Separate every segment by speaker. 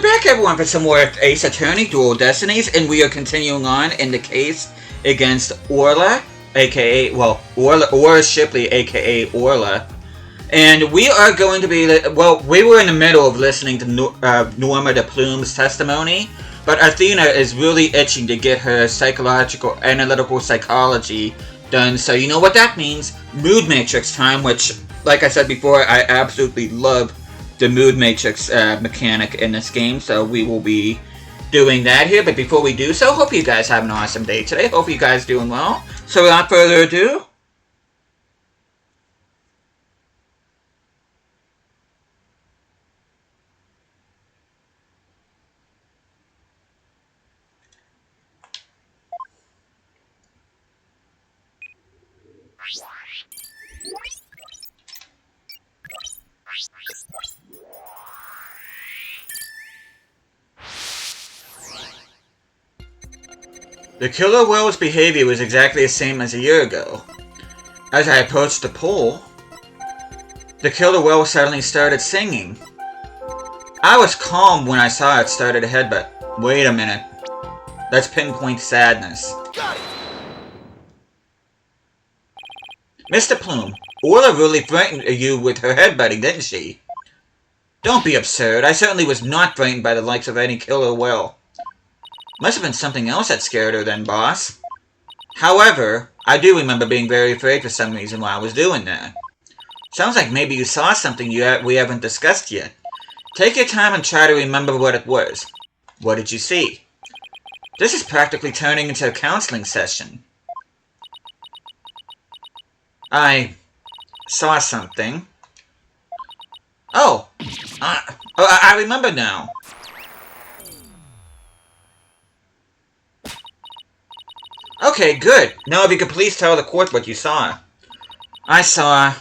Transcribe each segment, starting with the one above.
Speaker 1: back, everyone, for some more Ace Attorney Dual Destinies, and we are continuing on in the case against Orla, aka, well, Orla Shipley, aka Orla. And we are going to be, well, we were in the middle of listening to Norma de Plume's testimony, but Athena is really itching to get her analytical psychology done, so you know what that means, Mood Matrix time, which, like I said before, I absolutely love the Mood Matrix mechanic in this game, so we will be doing that here. But before we do so, hope you guys have an awesome day today. Hope you guys doing well. So without further ado, the killer whale's behavior was exactly the same as a year ago. As I approached the pool, the killer whale suddenly started singing. I was calm when I saw it started ahead, but wait a minute. That's pinpoint sadness. Mr. Plume, Orla really frightened you with her headbutting, didn't she? Don't be absurd. I certainly was not frightened by the likes of any killer whale. Must have been something else that scared her then, boss. However, I do remember being very afraid for some reason while I was doing that. Sounds like maybe you saw something we haven't discussed yet. Take your time and try to remember what it was. What did you see? This is practically turning into a counseling session. I saw something. Oh, I remember now. Okay, good. Now if you could please tell the court what you saw. I saw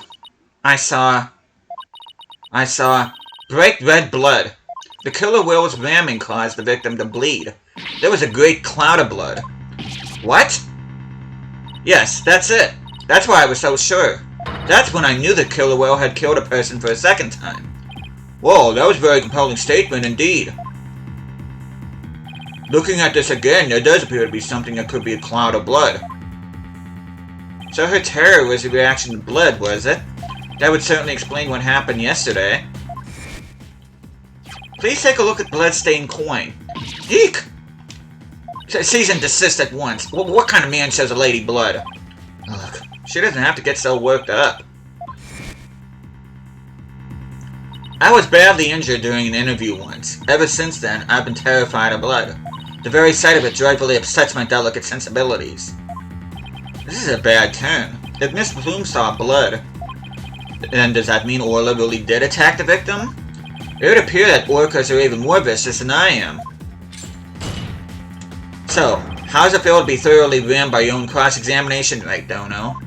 Speaker 1: bright red blood. The killer whale's ramming caused the victim to bleed. There was a great cloud of blood. What? Yes, that's it. That's why I was so sure. That's when I knew the killer whale had killed a person for a second time. Whoa, that was a very compelling statement indeed. Looking at this again, there does appear to be something that could be a cloud of blood. So her terror was a reaction to blood, was it? That would certainly explain what happened yesterday. Please take a look at blood-stained coin. Eek! Cease and desist at once. What kind of man shows a lady blood? Ugh, she doesn't have to get so worked up. I was badly injured during an interview once. Ever since then, I've been terrified of blood. The very sight of it dreadfully upsets my delicate sensibilities. This is a bad turn. If Miss Plume saw blood, then does that mean Orla really did attack the victim? It would appear that orcas are even more vicious than I am. So, how does it feel to be thoroughly rammed by your own cross-examination, right, Dono?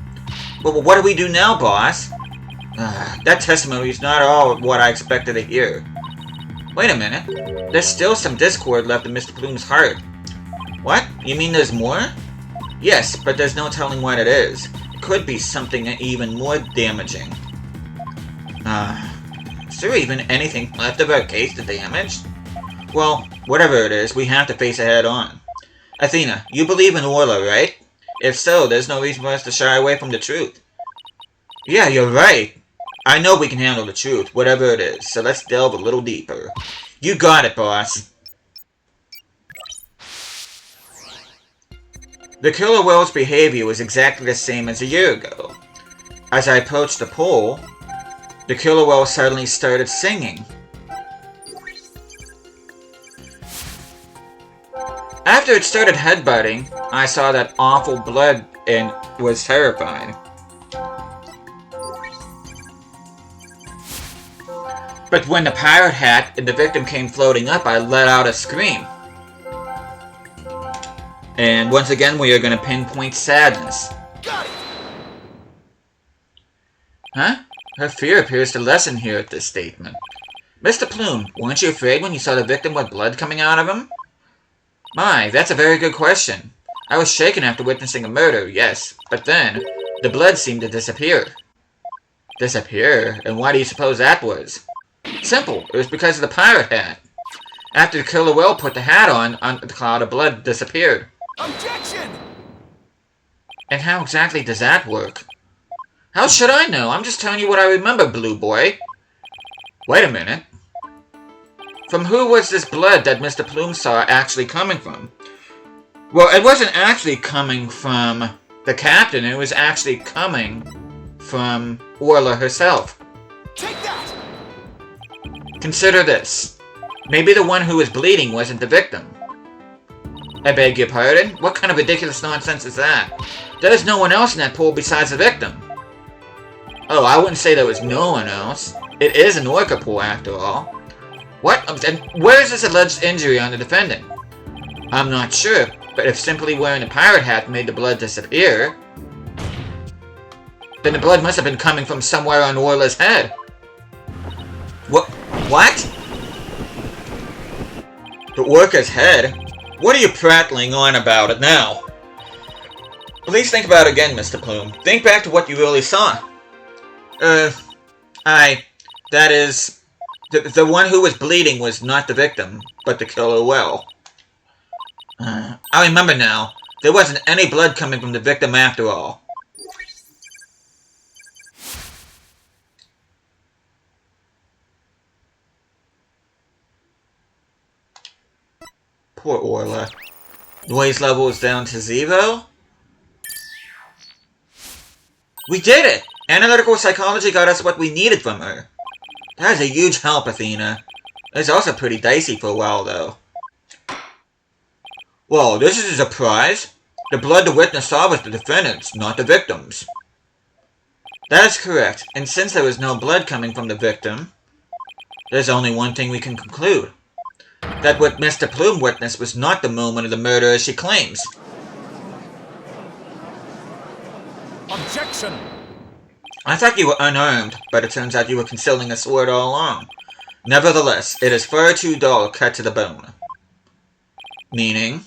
Speaker 1: Well, what do we do now, boss? That testimony is not all what I expected to hear. Wait a minute. There's still some discord left in Mr. Plume's heart. What? You mean there's more? Yes, but there's no telling what it is. It could be something even more damaging. Is there even anything left of our case to damage? Well, whatever it is, we have to face it head on. Athena, you believe in Orla, right? If so, there's no reason for us to shy away from the truth. Yeah, you're right. I know we can handle the truth, whatever it is, so let's delve a little deeper. You got it, boss. The killer whale's behavior was exactly the same as a year ago. As I approached the pool, the killer whale suddenly started singing. After it started headbutting, I saw that awful blood and was terrified. But when the pirate hat and the victim came floating up, I let out a scream. And once again, we are going to pinpoint sadness. Huh? Her fear appears to lessen here at this statement. Mr. Plume, weren't you afraid when you saw the victim with blood coming out of him? My, that's a very good question. I was shaken after witnessing a murder, yes, but then, the blood seemed to disappear. Disappear? And why do you suppose that was? Simple, it was because of the pirate hat. After the killer whale put the hat on, the cloud of blood disappeared.
Speaker 2: Objection!
Speaker 1: And how exactly does that work? How should I know? I'm just telling you what I remember, Blue Boy. Wait a minute. From who was this blood that Mr. Plume saw actually coming from? Well, it wasn't actually coming from the captain. It was actually coming from Orla herself.
Speaker 2: Take that!
Speaker 1: Consider this. Maybe the one who was bleeding wasn't the victim. I beg your pardon? What kind of ridiculous nonsense is that? There's no one else in that pool besides the victim. Oh, I wouldn't say there was no one else. It is an orca pool, after all. What? And where is this alleged injury on the defendant? I'm not sure, but if simply wearing a pirate hat made the blood disappear, then the blood must have been coming from somewhere on Orla's head. What? The orca's head? What are you prattling on about it now? Please think about it again, Mr. Plume. Think back to what you really saw. That is... The one who was bleeding was not the victim, but the killer whale. I remember now. There wasn't any blood coming from the victim after all. Poor Orla. Noise level is down to 0? We did it! Analytical psychology got us what we needed from her. That is a huge help, Athena. It's also pretty dicey for a while, though. Well, this is a surprise. The blood the witness saw was the defendant's, not the victim's. That is correct, and since there was no blood coming from the victim, there's only one thing we can conclude. That what Mr. Plume witnessed was not the moment of the murder as she claims.
Speaker 2: Objection!
Speaker 1: I thought you were unarmed, but it turns out you were concealing a sword all along. Nevertheless, it is far too dull, cut to the bone. Meaning?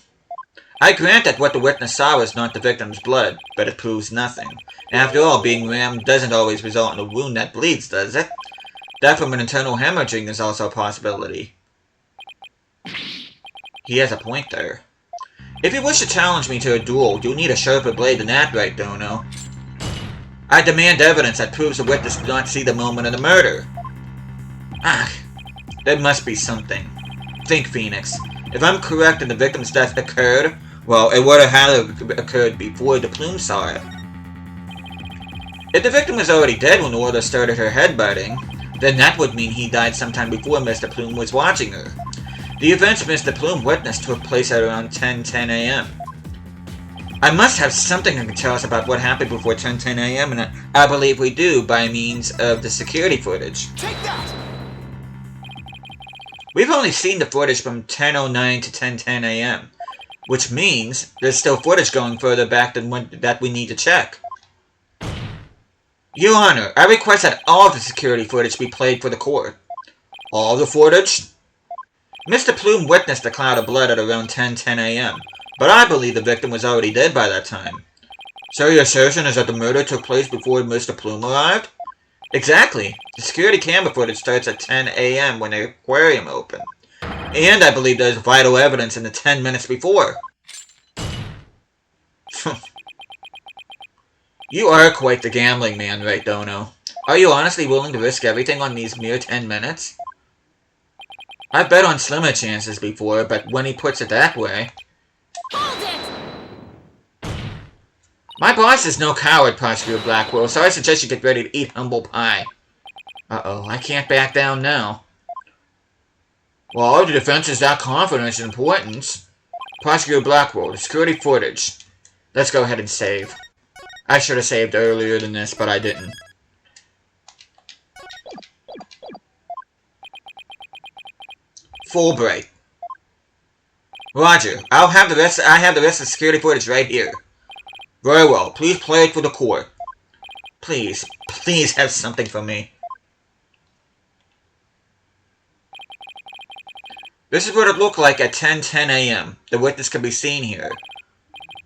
Speaker 1: I grant that what the witness saw was not the victim's blood, but it proves nothing. After all, being rammed doesn't always result in a wound that bleeds, does it? Death from an internal hemorrhaging is also a possibility. He has a point there. If you wish to challenge me to a duel, you'll need a sharper blade than that, right, Dono? I demand evidence that proves the witness did not see the moment of the murder. There must be something. Think, Phoenix. If I'm correct and the victim's death occurred, well, it would have had occurred before the Plume saw it. If the victim was already dead when Orla started her headbutting, then that would mean he died sometime before Mr. Plume was watching her. The events Mr. Plume witnessed took place at around 10:10 a.m. I must have something that can tell us about what happened before 10:10 a.m., and I believe we do by means of the security footage.
Speaker 2: Take that!
Speaker 1: We've only seen the footage from 10:09 to 10:10 a.m., which means there's still footage going further back than that we need to check. Your Honor, I request that all of the security footage be played for the court. All the footage? Mr. Plume witnessed the cloud of blood at around 10:10 a.m., but I believe the victim was already dead by that time. So your assertion is that the murder took place before Mr. Plume arrived? Exactly. The security camera footage starts at 10 a.m. when the aquarium opened. And I believe there's vital evidence in the 10 minutes before. You are quite the gambling man, right, Dono? Are you honestly willing to risk everything on these mere 10 minutes? I've bet on slimmer chances before, but when he puts it that way...
Speaker 3: Hold it!
Speaker 1: My boss is no coward, Prosecutor Blackwell, so I suggest you get ready to eat humble pie. Uh-oh, I can't back down now. Well, the defense is that confident in its importance. Prosecutor Blackwell, the security footage. Let's go ahead and save. I should have saved earlier than this, but I didn't. Fulbright. Roger. I have the rest of the security footage right here. Very well. Please play it for the court. Please have something for me. This is what it looked like at 10:10 a.m. The witness can be seen here.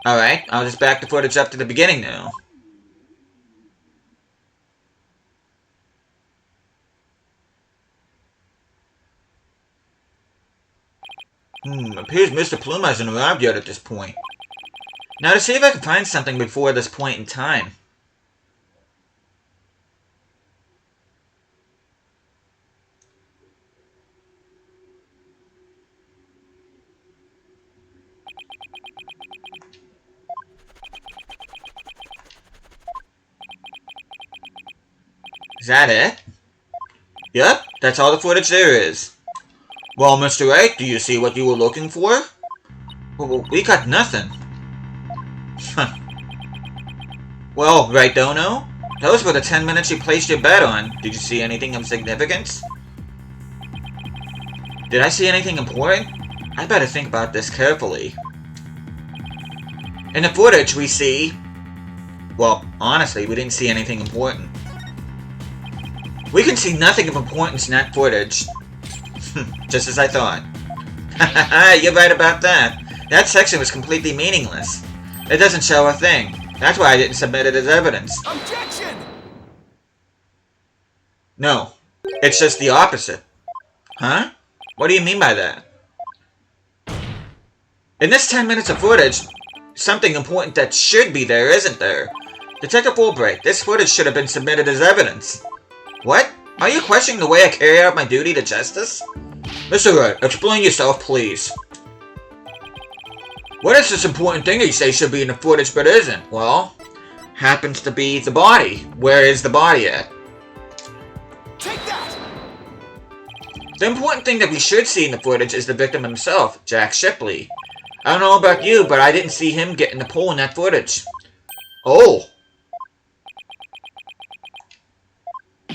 Speaker 1: Alright, I'll just back the footage up to the beginning now. Appears Mr. Plume hasn't arrived yet at this point. Now to see if I can find something before this point in time. Is that it? Yep, that's all the footage there is. Well, Mr. Wright, do you see what you were looking for? Well, we got nothing. Well, right, Dono? Those were the 10 minutes you placed your bet on. Did you see anything of significance? Did I see anything important? I better think about this carefully. In the footage we see... Well, honestly, we didn't see anything important. We can see nothing of importance in that footage. Just as I thought. Haha, you're right about that. That section was completely meaningless. It doesn't show a thing. That's why I didn't submit it as evidence.
Speaker 2: Objection!
Speaker 1: No, it's just the opposite. Huh? What do you mean by that? In this 10 minutes of footage, something important that should be there isn't there. Detective Fulbright, this footage should have been submitted as evidence. What? Are you questioning the way I carry out my duty to justice? Mr. Wright, explain yourself, please. What is this important thing that you say should be in the footage but isn't? Well, happens to be the body. Where is the body at?
Speaker 2: Take that!
Speaker 1: The important thing that we should see in the footage is the victim himself, Jack Shipley. I don't know about you, but I didn't see him get in the pool in that footage. Oh.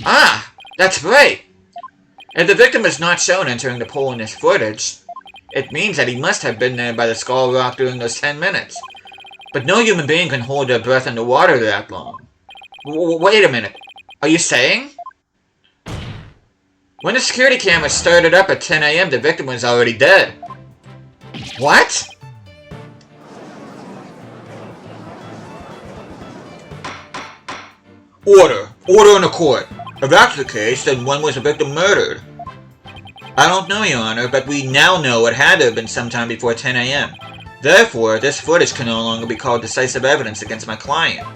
Speaker 1: Ah, that's right. If the victim is not shown entering the pool in this footage, it means that he must have been there by the Skull Rock during those 10 minutes. But no human being can hold their breath underwater that long. Wait a minute. Are you saying? When the security camera started up at 10 AM, the victim was already dead. What? Order. Order in the court. If that's the case, then when was the victim murdered? I don't know, Your Honor, but we now know it had to have been sometime before 10 AM. Therefore, this footage can no longer be called decisive evidence against my client.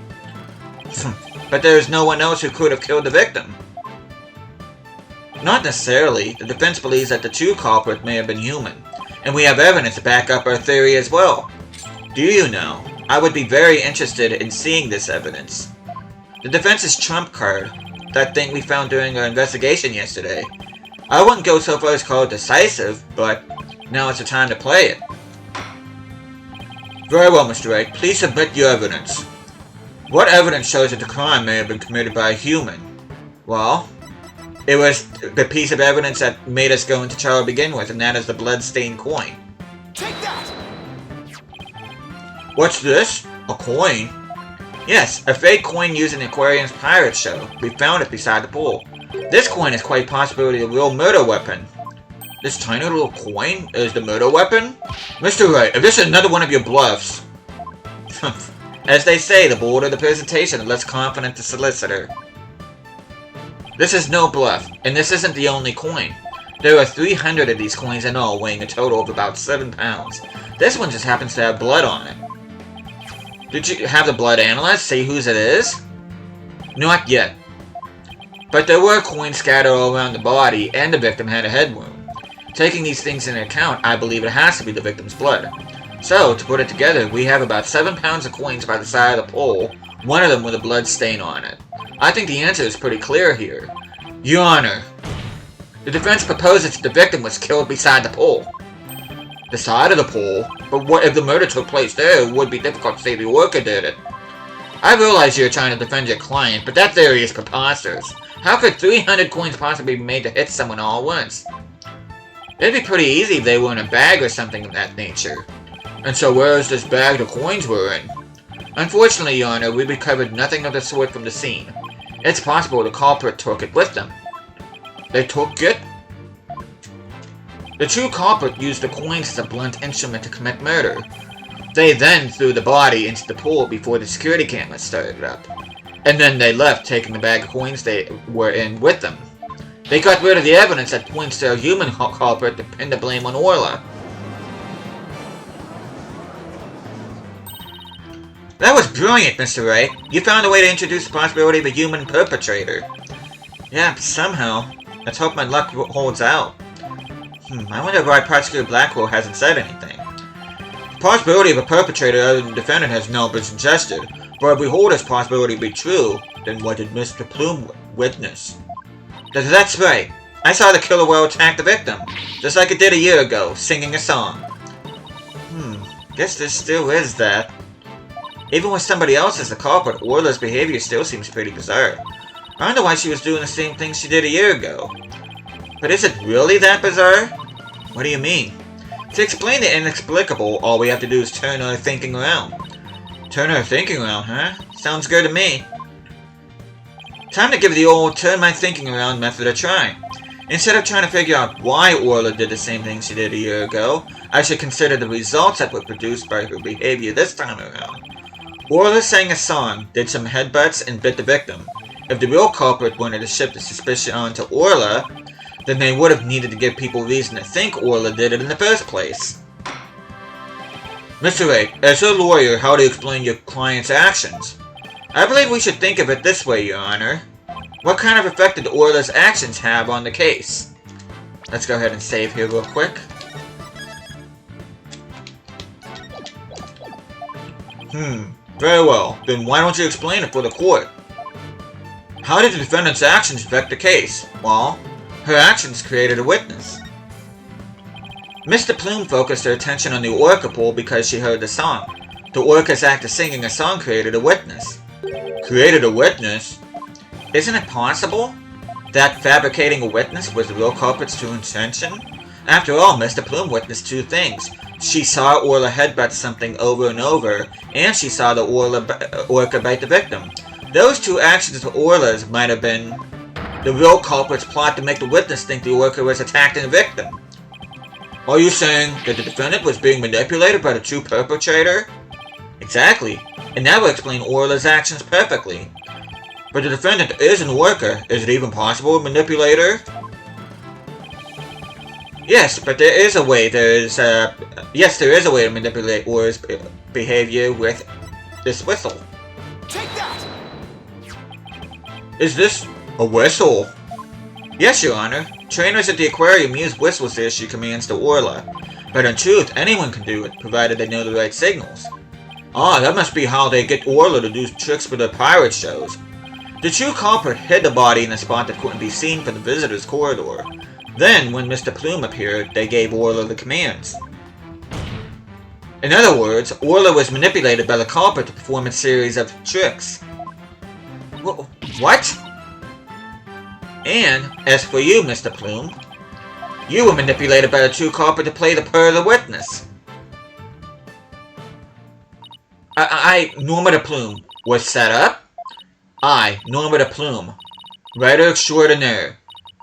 Speaker 1: But there is no one else who could have killed the victim. Not necessarily. The defense believes that the true culprit may have been human, and we have evidence to back up our theory as well. Do you know, I would be very interested in seeing this evidence. The defense's trump card, that thing we found during our investigation yesterday. I wouldn't go so far as call it decisive, but now it's the time to play it. Very well, Mr. Wright. Please submit your evidence. What evidence shows that the crime may have been committed by a human? Well, it was the piece of evidence that made us go into trial to begin with, and that is the blood-stained coin.
Speaker 2: Take that!
Speaker 1: What's this? A coin? Yes, a fake coin used in the Aquarium's pirate show. We found it beside the pool. This coin is quite possibly a real murder weapon. This tiny little coin is the murder weapon? Mr. Wright, if this is another one of your bluffs... As they say, the bolder the presentation, the less confident the solicitor. This is no bluff, and this isn't the only coin. There are 300 of these coins in all, weighing a total of about 7 pounds. This one just happens to have blood on it. Did you have the blood analyzed, see whose it is? Not yet. But there were coins scattered all around the body, and the victim had a head wound. Taking these things into account, I believe it has to be the victim's blood. So, to put it together, we have about 7 pounds of coins by the side of the pole, one of them with a blood stain on it. I think the answer is pretty clear here. Your Honor, the defense proposes that the victim was killed beside the pole. The side of the pole? But what if the murder took place there? It would be difficult to say the worker did it. I realize you're trying to defend your client, but that theory is preposterous. How could 300 coins possibly be made to hit someone all at once? It'd be pretty easy if they were in a bag or something of that nature. And so where is this bag the coins were in? Unfortunately, Your Honor, we recovered nothing of the sort from the scene. It's possible the culprit took it with them. They took it? The true culprit used the coins as a blunt instrument to commit murder. They then threw the body into the pool before the security cameras started up. And then they left, taking the bag of coins they were in with them. They got rid of the evidence that points to a human culprit to pin the blame on Orla. That was brilliant, Mr. Wright. You found a way to introduce the possibility of a human perpetrator. Yeah, somehow. Let's hope my luck holds out. I wonder why Prosecutor Blackwell hasn't said anything. The possibility of a perpetrator other than the defendant has now been suggested, but if we hold this possibility to be true, then what did Mr. Plume witness? That's right. I saw the killer whale attack the victim, just like it did a year ago, singing a song. Guess there still is that. Even when somebody else is the culprit, Orla's behavior still seems pretty bizarre. I wonder why she was doing the same thing she did a year ago. But is it really that bizarre? What do you mean? To explain the inexplicable, all we have to do is turn our thinking around. Turn our thinking around, huh? Sounds good to me. Time to give the old turn my thinking around method a try. Instead of trying to figure out why Orla did the same thing she did a year ago, I should consider the results that were produced by her behavior this time around. Orla sang a song, did some headbutts, and bit the victim. If the real culprit wanted to shift the suspicion onto Orla, then they would have needed to give people reason to think Orla did it in the first place. Mr. Wright, as your lawyer, how do you explain your client's actions? I believe we should think of it this way, Your Honor. What kind of effect did Orla's actions have on the case? Let's go ahead and save here real quick. Very well. Then why don't you explain it for the court? How did the defendant's actions affect the case? Well, her actions created a witness. Mr. Plume focused her attention on the orca pool because she heard the song. The orca's act of singing a song created a witness. Created a witness? Isn't it possible that fabricating a witness was the real culprit's true intention? After all, Mr. Plume witnessed two things. She saw Orla headbutt something over and over, and she saw the orca bite the victim. Those two actions of Orla's might have been the real culprit's plot to make the witness think the orca was attacking the victim. Are you saying that the defendant was being manipulated by the true perpetrator? Exactly, and that would explain Orla's actions perfectly. But the defendant is an orca. Is it even possible to manipulate her? Yes, but there is a way. There is a way to manipulate Orla's behavior with this whistle.
Speaker 2: Take that!
Speaker 1: Is this a whistle? Yes, Your Honor. Trainers at the aquarium use whistles to issue commands to Orla. But in truth, anyone can do it, provided they know the right signals. Ah, that must be how they get Orla to do tricks for their pirate shows. The true culprit hid the body in a spot that couldn't be seen from the visitor's corridor. Then, when Mr. Plume appeared, they gave Orla the commands. In other words, Orla was manipulated by the culprit to perform a series of tricks. What? And, as for you, Mr. Plume, you were manipulated by the true culprit to play the part of the witness. Norma de Plume, was set up? I, Norma de Plume, writer extraordinaire,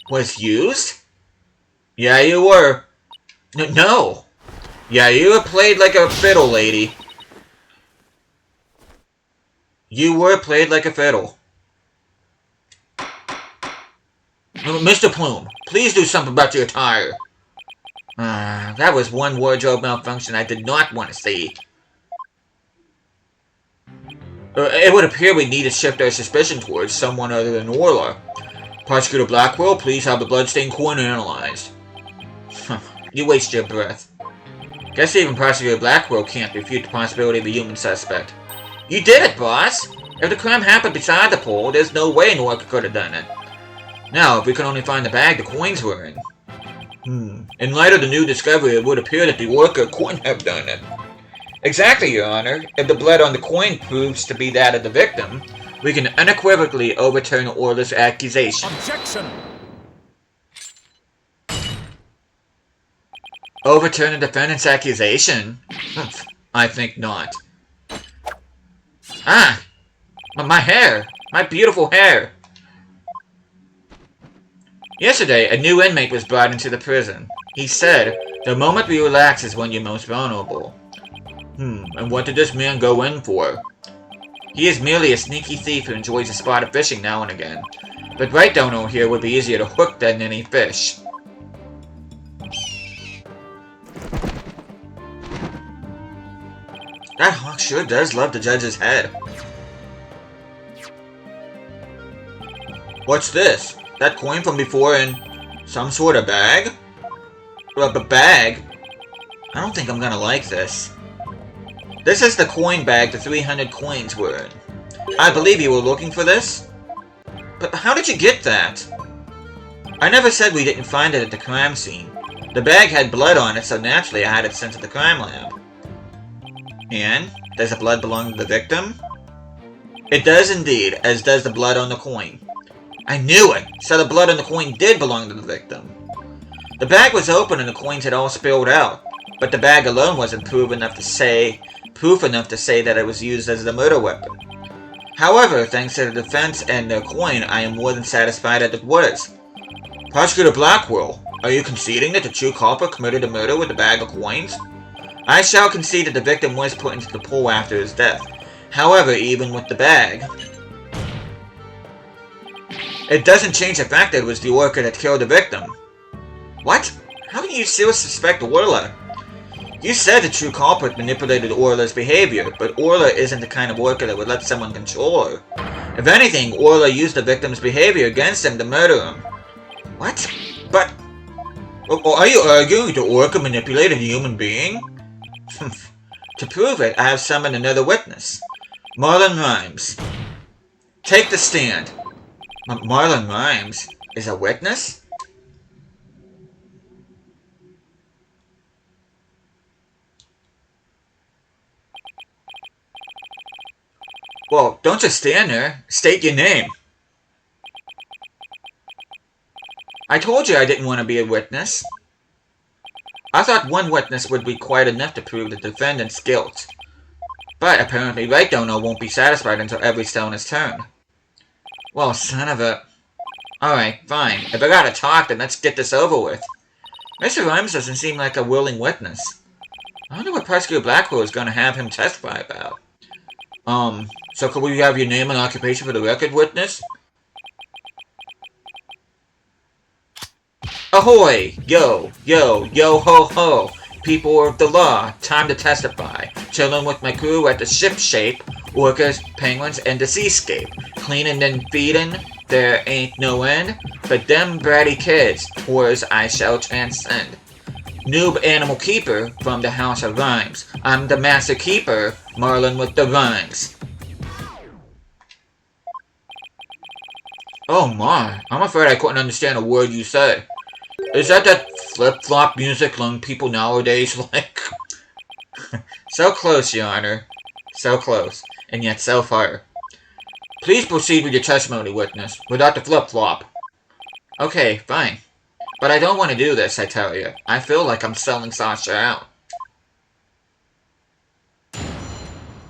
Speaker 1: was used? Yeah, you were. No. Yeah, you were played like a fiddle, lady. You were played like a fiddle. Mr. Plume, please do something about your attire. That was one wardrobe malfunction I did not want to see. It would appear we need to shift our suspicion towards someone other than Orla. Prosecutor Blackwell, please have the bloodstained coin analyzed. You waste your breath. Guess even Prosecutor Blackwell can't refute the possibility of a human suspect. You did it, boss! If the crime happened beside the pool, there's no way Norca could have done it. Now, if we can only find the bag the coins were in. In light of the new discovery, it would appear that the orca couldn't have done it. Exactly, Your Honor. If the blood on the coin proves to be that of the victim, we can unequivocally overturn Orla's accusation.
Speaker 2: Objection!
Speaker 1: Overturn the defendant's accusation? I think not. My hair! My beautiful hair! Yesterday, a new inmate was brought into the prison. He said, the moment we relax is when you're most vulnerable. And what did this man go in for? He is merely a sneaky thief who enjoys a spot of fishing now and again. But right down over here would be easier to hook than any fish. That hawk sure does love the judge's head. What's this? That coin from before in some sort of bag? A bag? I don't think I'm gonna like this. This is the coin bag the 300 coins were in. I believe you were looking for this? But how did you get that? I never said we didn't find it at the crime scene. The bag had blood on it, so naturally I had it sent to the crime lab. And? Does the blood belong to the victim? It does indeed, as does the blood on the coin. I knew it! So the blood on the coin did belong to the victim. The bag was open and the coins had all spilled out, but the bag alone wasn't proof enough to say that it was used as the murder weapon. However, thanks to the defense and the coin, I am more than satisfied that it was. Prosecutor Blackwell, are you conceding that the true culprit committed the murder with the bag of coins? I shall concede that the victim was put into the pool after his death. However, even with the bag, it doesn't change the fact that it was the worker that killed the victim. What? How can you still suspect Orla? You said the true culprit manipulated Orla's behavior, but Orla isn't the kind of worker that would let someone control her. If anything, Orla used the victim's behavior against him to murder him. What? But... are you arguing the worker manipulated a human being? To prove it, I have summoned another witness. Marlon Rhymes. Take the stand. Marlon Rhymes is a witness? Well, don't just stand there. State your name. I told you I didn't want to be a witness. I thought one witness would be quite enough to prove the defendant's guilt. But apparently Right Dono won't be satisfied until every stone is turned. Well, son of a... Alright, fine. If I gotta talk, then let's get this over with. Mr. Rhymes doesn't seem like a willing witness. I wonder what Prosecutor Blackwell is gonna have him testify about. So could we have your name and occupation for the record, witness? Ahoy! Yo, yo, yo ho ho! People of the law, time to testify. Chilling with my crew at the ship shape, orcas, penguins, and the seascape. Cleaning and feeding, there ain't no end. But them bratty kids, tours I shall transcend. Noob Animal Keeper from the House of Rhymes. I'm the Master Keeper, Marlon with the rhymes. Oh my, I'm afraid I couldn't understand a word you said. Is that flip-flop music young people nowadays like? So close, Your Honor. So close, and yet so far. Please proceed with your testimony, witness, without the flip-flop. Okay, fine. But I don't want to do this, I tell you. I feel like I'm selling Sasha out.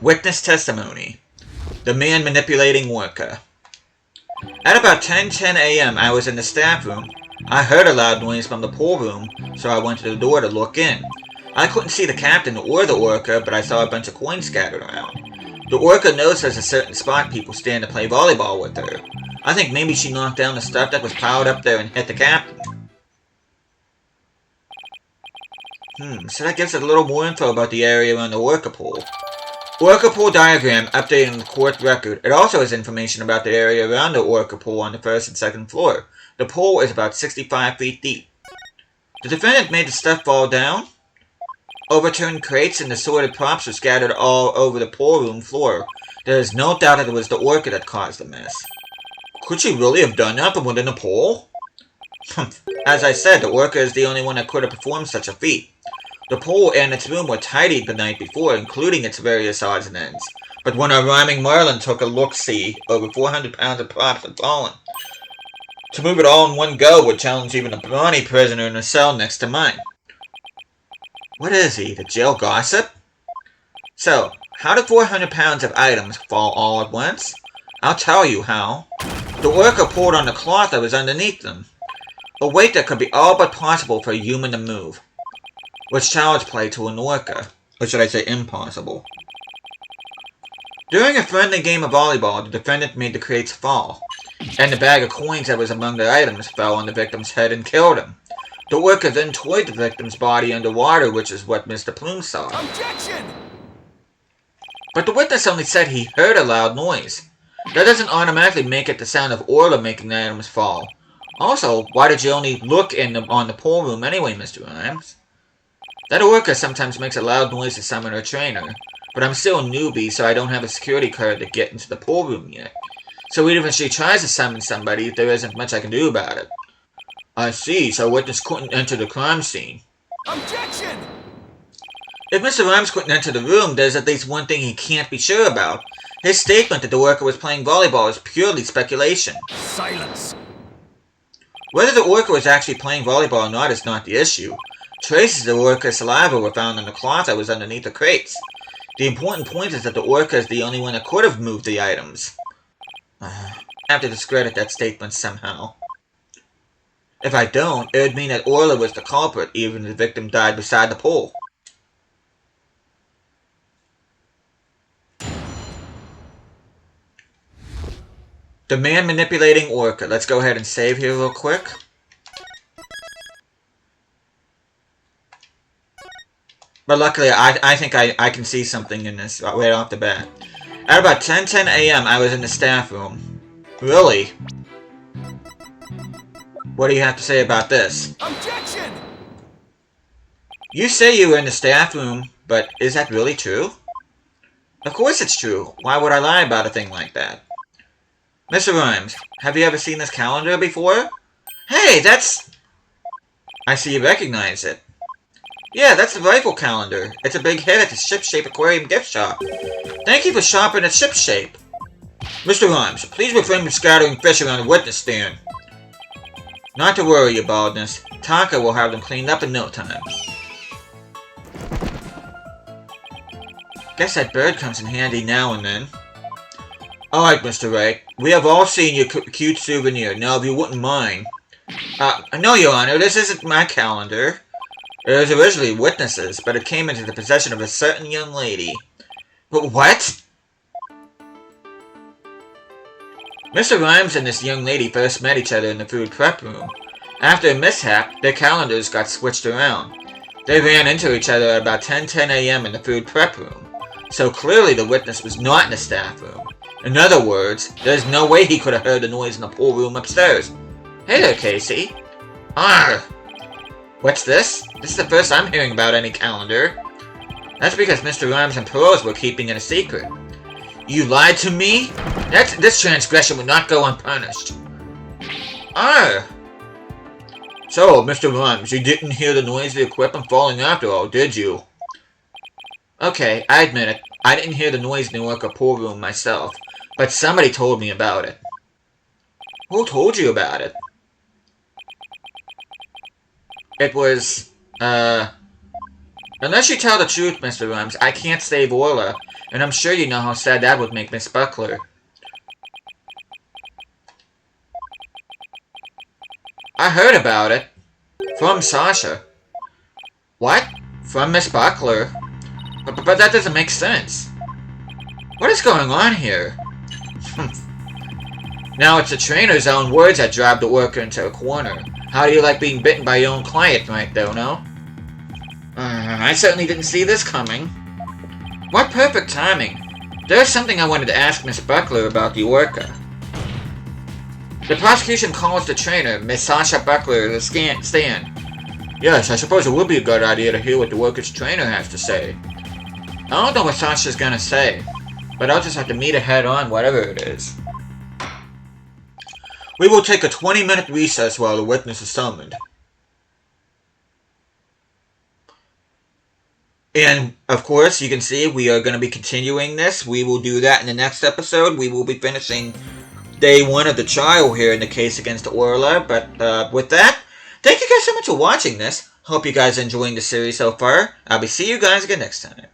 Speaker 1: Witness testimony. The man manipulating worker. At about 10:10 a.m., I was in the staff room. I heard a loud noise from the pool room, so I went to the door to look in. I couldn't see the captain or the orca, but I saw a bunch of coins scattered around. The orca knows there's a certain spot people stand to play volleyball with her. I think maybe she knocked down the stuff that was piled up there and hit the captain. So that gives us a little more info about the area around the orca pool. Orca pool diagram updated in the court record. It also has information about the area around the orca pool on the first and second floor. The pool is about 65 feet deep. The defendant made the stuff fall down. Overturned crates and assorted props were scattered all over the pool room floor. There is no doubt that it was the orca that caused the mess. Could she really have done that from within the pool? As I said, the orca is the only one that could have performed such a feat. The pool and its room were tidied the night before, including its various odds and ends. But when our rhyming Marlin took a look-see, over 400 pounds of props had fallen. To move it all in one go would challenge even a brawny prisoner in a cell next to mine. What is he, the jail gossip? So, how did 400 pounds of items fall all at once? I'll tell you how. The orca pulled on the cloth that was underneath them. A weight that could be all but possible for a human to move. Was child's play to an orca. Or should I say impossible. During a friendly game of volleyball, the defendant made the crates fall. And the bag of coins that was among the items fell on the victim's head and killed him. The orca then toyed the victim's body underwater, which is what Mr. Plume saw.
Speaker 2: Objection!
Speaker 1: But the witness only said he heard a loud noise. That doesn't automatically make it the sound of Orla making the items fall. Also, why did you only look on the pool room anyway, Mr. Rhymes? That orca sometimes makes a loud noise to summon her trainer, but I'm still a newbie, so I don't have a security card to get into the pool room yet. So even if she tries to summon somebody, there isn't much I can do about it. I see, so witness couldn't enter the crime scene.
Speaker 2: Objection!
Speaker 1: If Mr. Rhymes couldn't enter the room, there's at least one thing he can't be sure about. His statement that the worker was playing volleyball is purely speculation.
Speaker 2: Silence!
Speaker 1: Whether the worker was actually playing volleyball or not is not the issue. Traces of the worker's saliva were found in the cloth that was underneath the crates. The important point is that the worker is the only one that could have moved the items. I have to discredit that statement somehow. If I don't, it would mean that Orla was the culprit, even if the victim died beside the pool. The man manipulating Orca. Let's go ahead and save here real quick. But luckily, I think I can see something in this right off the bat. At about 10:10 a.m., I was in the staff room. Really? What do you have to say about this?
Speaker 2: Objection!
Speaker 1: You say you were in the staff room, but is that really true? Of course it's true. Why would I lie about a thing like that? Mr. Rhymes, have you ever seen this calendar before? Hey, that's... I see you recognize it. Yeah, that's the rifle calendar. It's a big hit at the Ship Shape Aquarium gift shop. Thank you for shopping at Ship Shape. Mr. Rhymes, please refrain from scattering fish around the witness stand. Not to worry, your baldness. Taka will have them cleaned up in no time. Guess that bird comes in handy now and then. Alright, Mr. Wright. We have all seen your cute souvenir. Now, if you wouldn't mind... no, Your Honor, this isn't my calendar. It was originally witnesses, but it came into the possession of a certain young lady. But what? Mr. Rhymes and this young lady first met each other in the food prep room. After a mishap, their calendars got switched around. They ran into each other at about 10:10 a.m. in the food prep room. So clearly the witness was not in the staff room. In other words, there's no way he could have heard the noise in the pool room upstairs. Hey there, Casey. Arr! What's this? This is the first I'm hearing about any calendar. That's because Mr. Rhymes and Pearls were keeping it a secret. You lied to me? This transgression would not go unpunished. Arr! So, Mr. Rhymes, you didn't hear the noise of the equipment falling after all, did you? Okay, I admit it. I didn't hear the noise in the worker pool room myself, but somebody told me about it. Who told you about it? It was, unless you tell the truth, Mr. Rhymes, I can't save Orla, and I'm sure you know how sad that would make Miss Buckler. I heard about it. From Sasha. What? From Miss Buckler? But that doesn't make sense. What is going on here? Now it's the trainer's own words that drive the worker into a corner. How do you like being bitten by your own client, right, though, no? I certainly didn't see this coming. What perfect timing. There's something I wanted to ask Miss Buckler about the orca. The prosecution calls the trainer, Miss Sasha Buckler, to the stand. Yes, I suppose it would be a good idea to hear what the worker's trainer has to say. I don't know what Sasha's gonna say, but I'll just have to meet her head-on, whatever it is. We will take a 20-minute recess while the witness is summoned. And, of course, you can see we are going to be continuing this. We will do that in the next episode. We will be finishing day 1 of the trial here in the case against Orla. But with that, thank you guys so much for watching this. Hope you guys are enjoying the series so far. I'll be seeing you guys again next time.